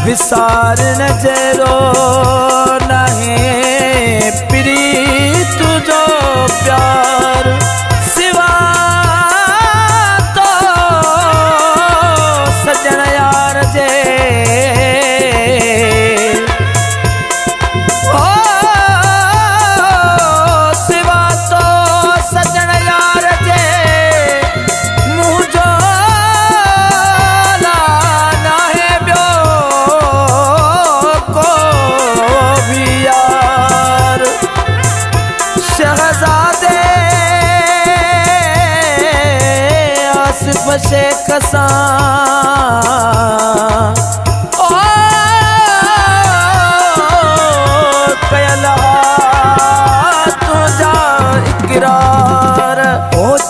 विसार न जरो नहीं प्रीत जो प्यार सिवा तो सजन यार जे सिवा तो सजन यार जे मुझो लाना है ब्यो को भी यार शहजादे आसिफ शेख सा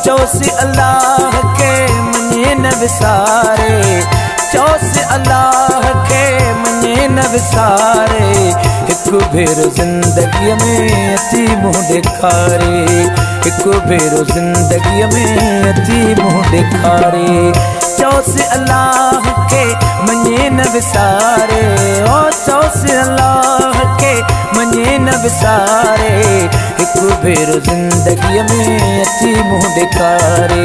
चौसी अल्लाह के मने न विसारे चौसी अल्लाह के मने न विसारे एक भेर जिंदगी में अची मुँह ॾेखारे एक भेर जिंदगी में अची मुँह ॾेखारे चौसी अल्लाह के मने न विसारे ओ चौसी अल्लाह के मने न विसारे एक भेर जिंदगी में अची मुँह ॾेखारे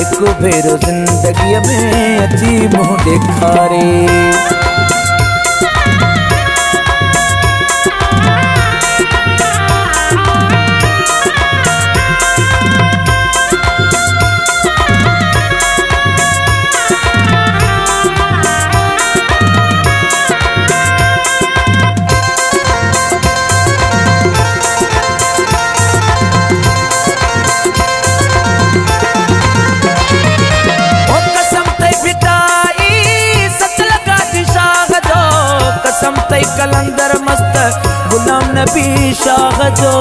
एक भेर जिंदगी में अची मुँह ॾेखारे कलंदर मस्त गुलाम नबी शाह जो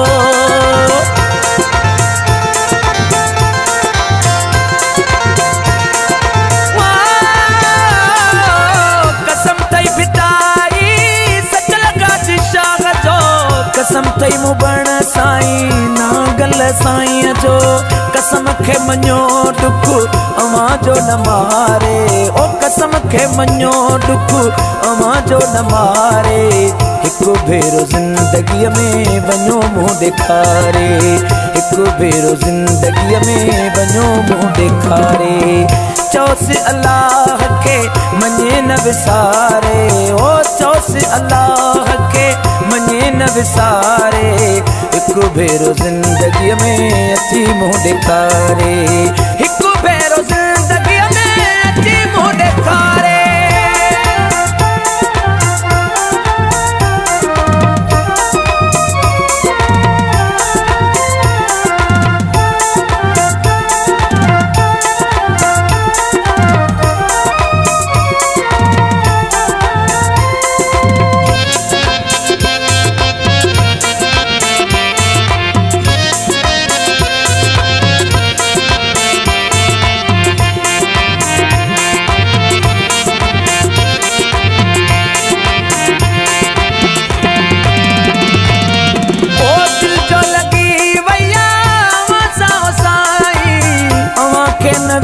कसम तई बिताई सच लगा दी शाह जो कसम तई मुबण साईं ना गल साईं जो कसम खे मञो दुख अमा जो न मारे ओ कसम खे मञो दुख अमा जो न मारे एक भेरो जिंदगी में वञो मुँह ॾेखारे एक भेरो जिंदगी में वञो मुँह ॾेखारे चौसी अल्लाह के मने न विसारे ओ चौसी अल्लाह के मने न विसारे एक भेरो जिंदगी में अची मुँह ॾेखारे एक भेरो जिंदगी में अची मुँह ॾेखारे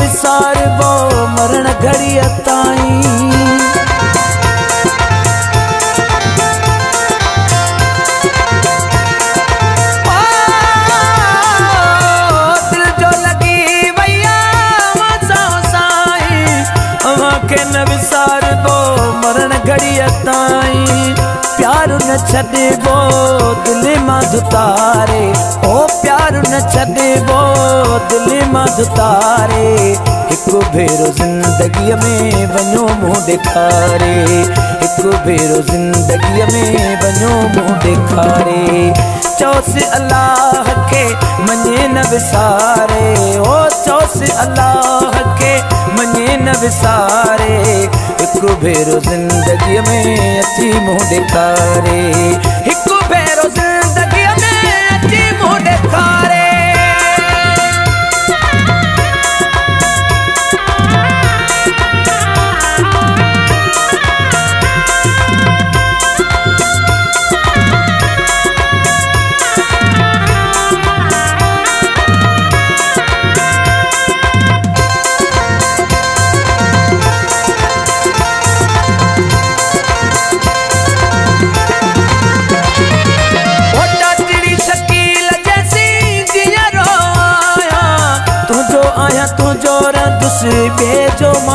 विसार वो मरण घड़ी ताई दिल जो लगी भैया साई के न विसार वो मरण घड़ी ताई प्यार न छॾिबो दिल मां दुतारे ओ प्यार न छॾिबो दिल मां दुतारे एक भेरो जिंदगी में वञो मुँह ॾेखारे एक भेरो जिंदगी में वञो मुँह ॾेखारे चौसी अल्लाह के मने न विसारे ओ चौसी अल्लाह के मने न विसारे एक भेरो जिंदगी में अची मुँह ॾेखारे एक भेरो जिंदगी में अची मुँह ॾेखारे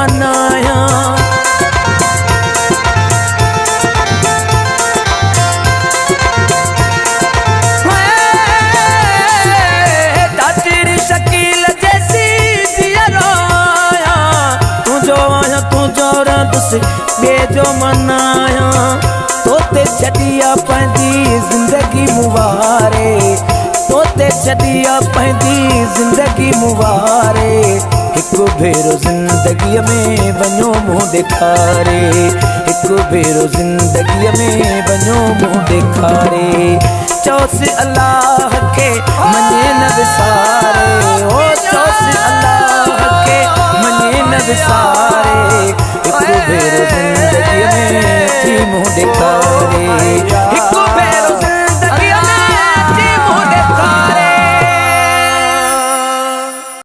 मनाया। तेरी शकील जैसी जिया रोया, तू जो आया तू जो तुझसे बेजो मनाया। तोते छड़िया पंहिंजी जिंदगी मुवारे, तोते छड़िया पंहिंजी जिंदगी मुवारे। हिकु भेरो जिंदगीअ में वञो मुंहुं ॾेखारे, हिकु भेरो ज़िंदगीअ में वञो मुंहुं ॾेखारे। चौसि अल्लाह खे मञे न विसारे, ओ चौसि अल्लाह खे मञे न विसारे। हिकु भेरो ज़िंदगीअ में अची मुंहुं ॾेखारे।